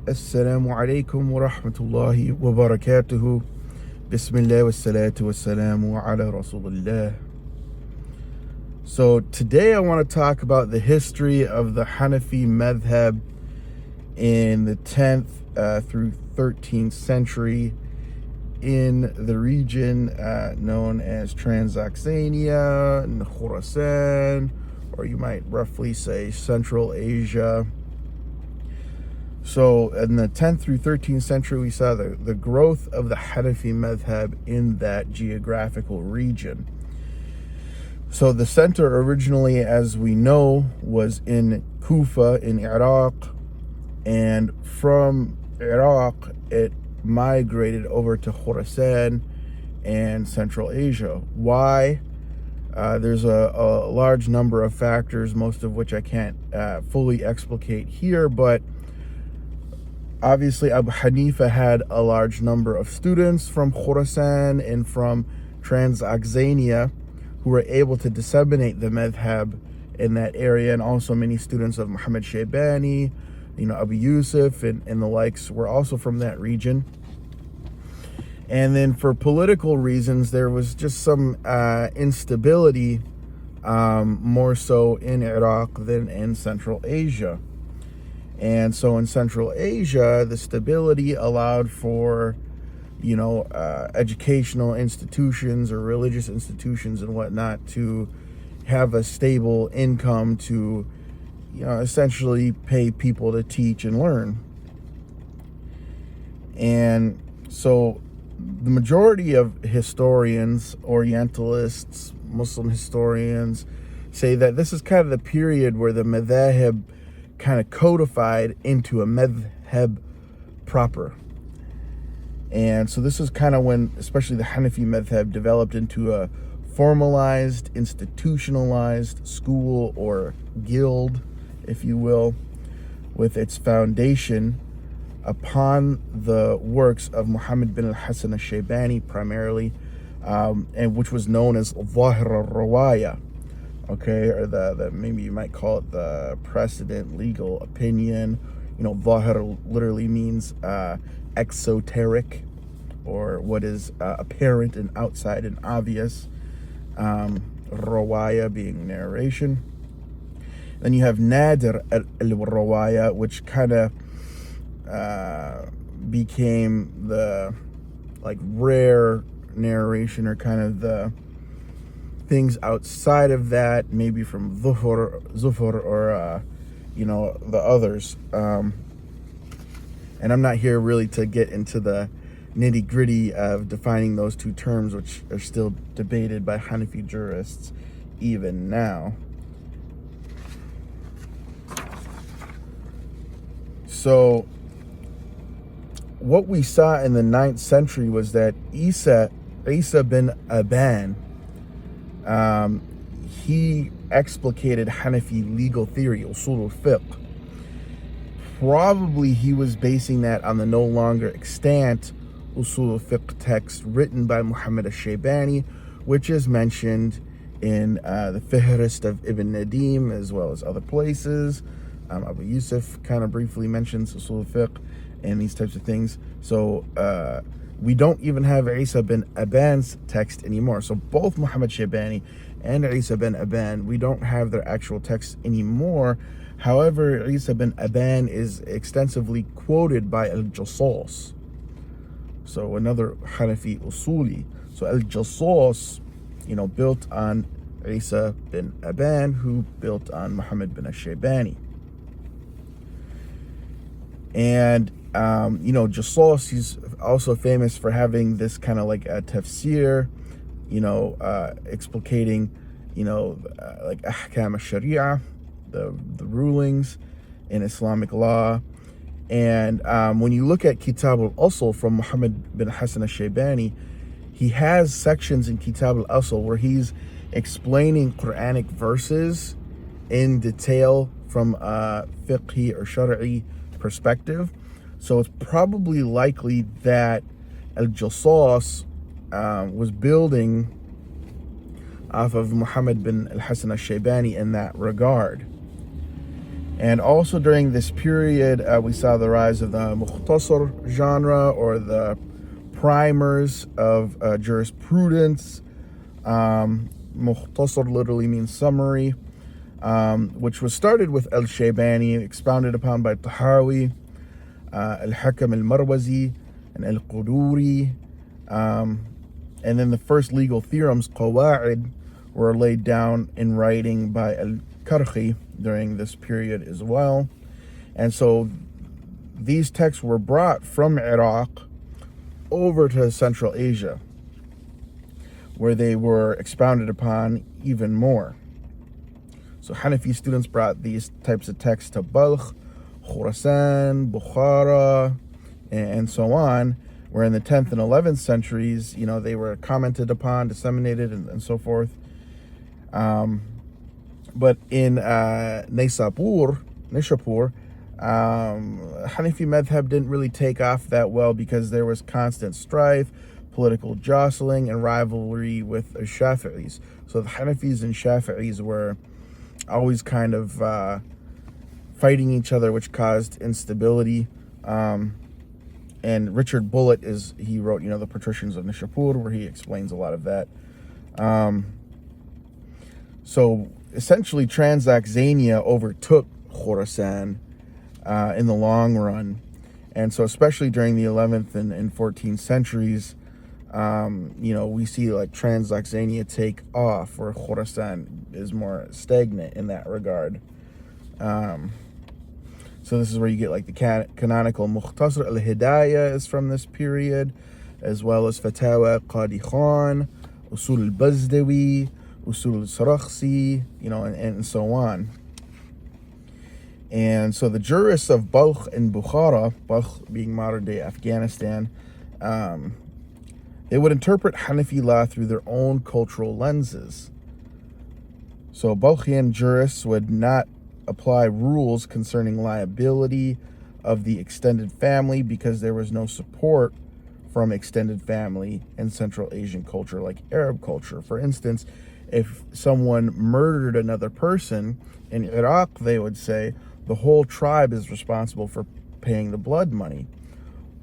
Assalamu alaikum wa rahmatullahi wa barakatuhu. Bismillah wa salatu wa salamu ala Rasulullah. So today I want to talk about the history of the Hanafi Madhhab in the 10th through 13th century in the region known as Transoxania and Khurasan, or you might roughly say Central Asia. So in the 10th through 13th century, we saw the growth of the Hanafi Madhhab in that geographical region. So the center originally, as we know, was in Kufa in Iraq, and from Iraq it migrated over to Khurasan and Central Asia. Why? There's a large number of factors, most of which I can't fully explicate here, but obviously Abu Hanifa had a large number of students from Khurasan and from Transoxania who were able to disseminate the madhhab in that area, and also many students of Muhammad Shaybani, Abu Yusuf and the likes were also from that region. And then for political reasons, there was just some instability, more so in Iraq than in Central Asia. And so in Central Asia, the stability allowed for, educational institutions or religious institutions and whatnot to have a stable income to, essentially pay people to teach and learn. And so the majority of historians, Orientalists, Muslim historians, say that this is kind of the period where the madhahib kind of codified into a madhhab proper. And so this is kind of when, especially the Hanafi madhhab, developed into a formalized, institutionalized school or guild, if you will, with its foundation upon the works of Muhammad bin al-Hasan al-Shaybani primarily, and which was known as Zahir al-Rawaya. Okay, or the maybe you might call it the precedent legal opinion. Zahir literally means exoteric, or what is apparent and outside and obvious. Rawaya being narration. Then you have Nadir al-Rawaya, which kind of became the rare narration, or kind of the things outside of that, maybe from Zufur or the others. And I'm not here really to get into the nitty-gritty of defining those two terms, which are still debated by Hanafi jurists even now. So what we saw in the 9th century was that Isa bin Aban, he explicated Hanafi legal theory, usul al-fiqh. Probably he was basing that on the no longer extant usul al-fiqh text written by Muhammad al-Shaybani, which is mentioned in the Fihrist of Ibn Nadīm, as well as other places. Abu Yusuf kind of briefly mentions usul al-fiqh and these types of things. So we don't even have Isa bin Aban's text anymore. So both Muhammad Shaybani and Isa bin Aban, we don't have their actual text anymore. However, Isa bin Aban is extensively quoted by al-Jassas, so another Hanafi usuli. So al-Jassas, built on Isa bin Aban, who built on Muhammad bin al-Shaybani. And Jassas, he's also famous for having this kind of like a tafsir, explicating, like ahkam al-sharia, the rulings in Islamic law. And when you look at Kitab al-Asl from Muhammad bin Hasan al-Shaybani, he has sections in Kitab al-Asl where he's explaining Quranic verses in detail from a fiqhi or shari'i perspective. So it's probably likely that al-Jassas was building off of Muhammad bin al-Hasan al-Shaybani in that regard. And also during this period, we saw the rise of the mukhtasar genre, or the primers of jurisprudence. Mukhtasar literally means summary, which was started with al-Shaybani, expounded upon by Tahawi, al-Hakam al-Marwazi, and al-Quduri. And then the first legal theorems, qawa'id, were laid down in writing by al-Karhi during this period as well. And so these texts were brought from Iraq over to Central Asia, where they were expounded upon even more. So Hanafi students brought these types of texts to Balkh, Khurasan, Bukhara, and so on, where in the 10th and 11th centuries, they were commented upon, disseminated, and so forth. But in Nishapur, Hanafi Madhhab didn't really take off that well because there was constant strife, political jostling, and rivalry with the Shafi'is. So the Hanafis and Shafi'is were always kind of fighting each other, which caused instability. And Richard Bullitt he wrote, the Patricians of Nishapur, where he explains a lot of that. So essentially, Transoxania overtook Khurasan in the long run. And so especially during the 11th and 14th centuries, we see like Transoxania take off, where Khurasan is more stagnant in that regard. So this is where you get like the canonical Mukhtasar al-Hidayah is from this period, as well as Fatawa Qadi Khan, Usul al-Bazdawi, Usul al-Sarakhsi, and so on. And so the jurists of Balkh and Bukhara, Balkh being modern-day Afghanistan, they would interpret Hanafi law through their own cultural lenses. So Balkhian jurists would not apply rules concerning liability of the extended family because there was no support from extended family in Central Asian culture like Arab culture. For instance, if someone murdered another person in Iraq, they would say the whole tribe is responsible for paying the blood money.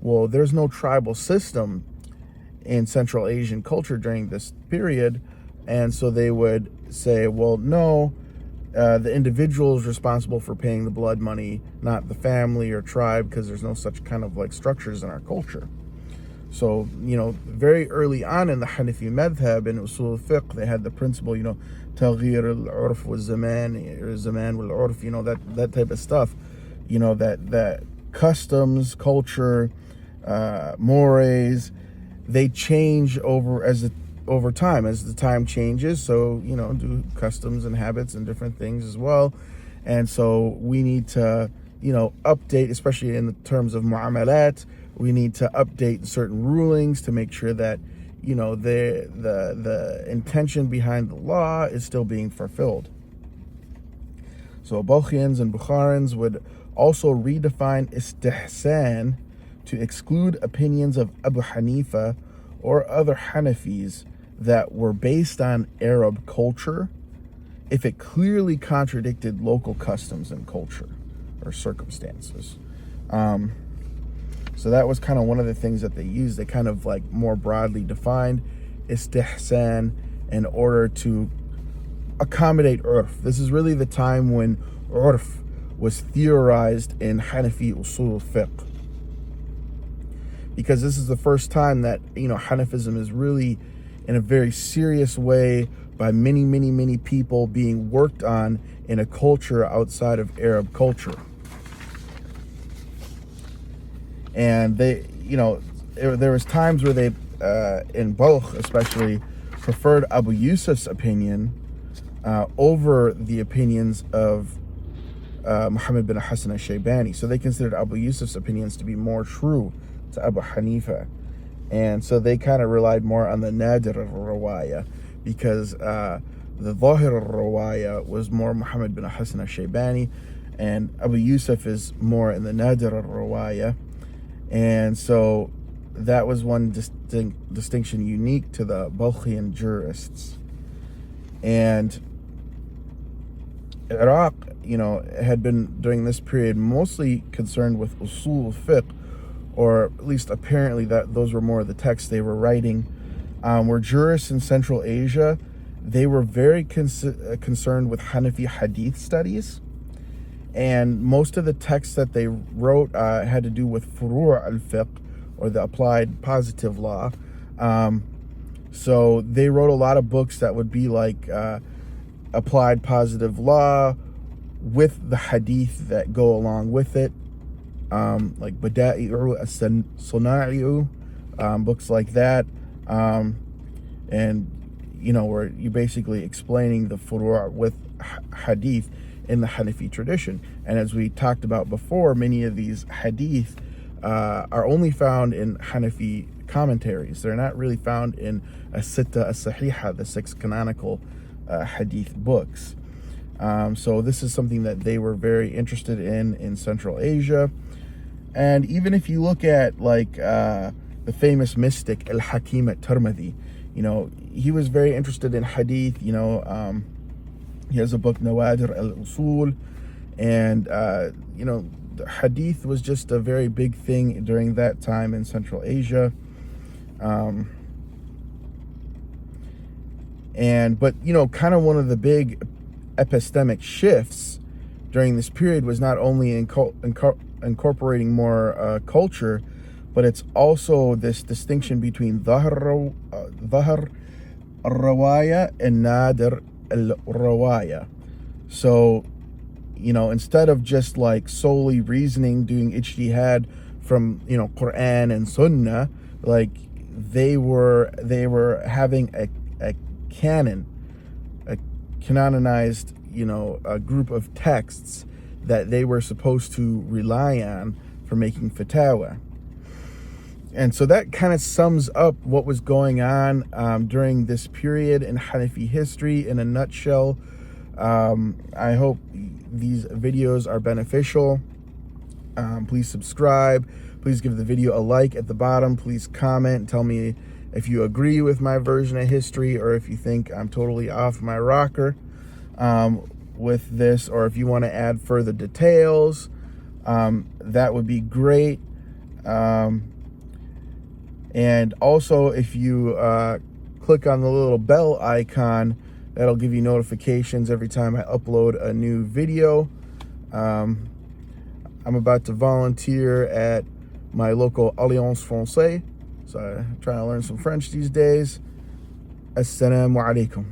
Well, there's no tribal system in Central Asian culture during this period, and so they would say, well, no, the individual is responsible for paying the blood money, not the family or tribe, because there's no such kind of like structures in our culture. So, very early on in the Hanafi Madhhab in Usul al-Fiqh, they had the principle, Taghir al-Urf wal-Zaman, or Zaman wal-Urf, that type of stuff, that customs, culture, mores, they change over time as the time changes. So, do customs and habits and different things as well. And so we need to, update, especially in the terms of mu'amalat, we need to update certain rulings to make sure that, the intention behind the law is still being fulfilled. So Balkhians and Bukharans would also redefine istihsan to exclude opinions of Abu Hanifa or other Hanafis that were based on Arab culture if it clearly contradicted local customs and culture or circumstances. So that was kind of one of the things that they used. They kind of like more broadly defined istihsan in order to accommodate urf. This is really the time when urf was theorized in Hanafi usul al-fiqh, because this is the first time that Hanafism is really in a very serious way by many people being worked on in a culture outside of Arab culture. And they, there was times where they, in Balkh especially, preferred Abu Yusuf's opinion over the opinions of Muhammad bin Hassan al-Shaybani. So they considered Abu Yusuf's opinions to be more true to Abu Hanifa. And so they kind of relied more on the Nadir al-Rawaya, because the Zahir al-Rawaya was more Muhammad bin Hassan al-Shaybani, and Abu Yusuf is more in the Nadir al-Rawaya. And so that was one distinction unique to the Balkhian jurists. And Iraq, had been during this period mostly concerned with usul fiqh, or at least apparently that those were more of the texts they were writing, were jurists in Central Asia. They were very concerned with Hanafi hadith studies, and most of the texts that they wrote had to do with furu' al-fiqh, or the applied positive law. So they wrote a lot of books that would be like applied positive law with the hadith that go along with it, like Bada'i'u as-Suna'i'u, books like that, and where you're basically explaining the furu' with hadith in the Hanafi tradition. And as we talked about before, many of these hadith are only found in Hanafi commentaries. They're not really found in as-Sitta as-Sahiha, the 6 canonical hadith books. So this is something that they were very interested in Central Asia. And even if you look at like the famous mystic al-Hakim at-Tirmidhi, he was very interested in hadith. He has a book, Nawadir al-Usul, and hadith was just a very big thing during that time in Central Asia. But kind of one of the big epistemic shifts during this period was not only incorporating more culture, but it's also this distinction between Dhahr al-Rawaya and Nadir al-Rawaya. So, instead of just like solely reasoning, doing ijtihad from, Quran and Sunnah, like they were having a canon, a canonized, a group of texts that they were supposed to rely on for making fatwa. And so that kind of sums up what was going on during this period in Hanafi history in a nutshell. I hope these videos are beneficial. Please subscribe. Please give the video a like at the bottom. Please comment. Tell me if you agree with my version of history, or if you think I'm totally off my rocker with this, or if you want to add further details. That would be great. And also, if you click on the little bell icon, that'll give you notifications every time I upload a new video. I'm about to volunteer at my local Alliance Française, so I'm trying to learn some French these days. Assalamu alaikum.